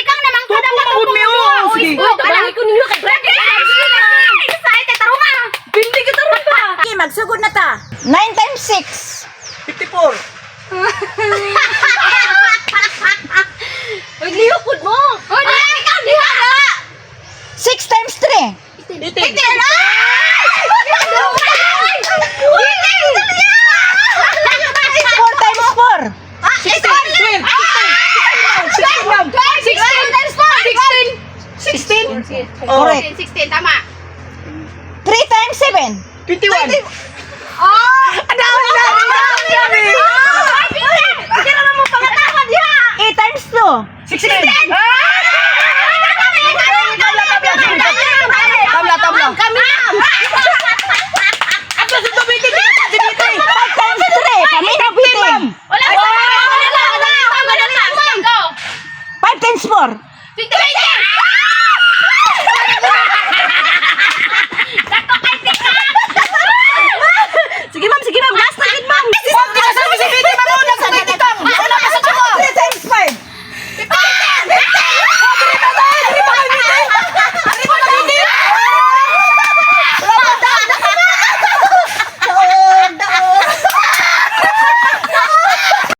praktikang naman ko dapat Tugma, good me, oh. Sige. Uy, tabangi ko ninyo kay Brad. Sa ite tarunga. Pindi kita ron pa. Okay, magsugod na ta. 9 times 6. 54. Uy, liyupod mo. Uy, ikaw diha na. 6 times 3. 18. 4 times 4. 16. Correct. 16, tama. 3 times 7. 21. Ang dami! Sige naman mo pangatawa diha. 8 times 2. 16. Tabla. Kami lang. At sa tubitin ka sa dibiti. 5 times 3. Kami na bitin. Wala sa madali. Go. 5 times 4. 50. Dako kay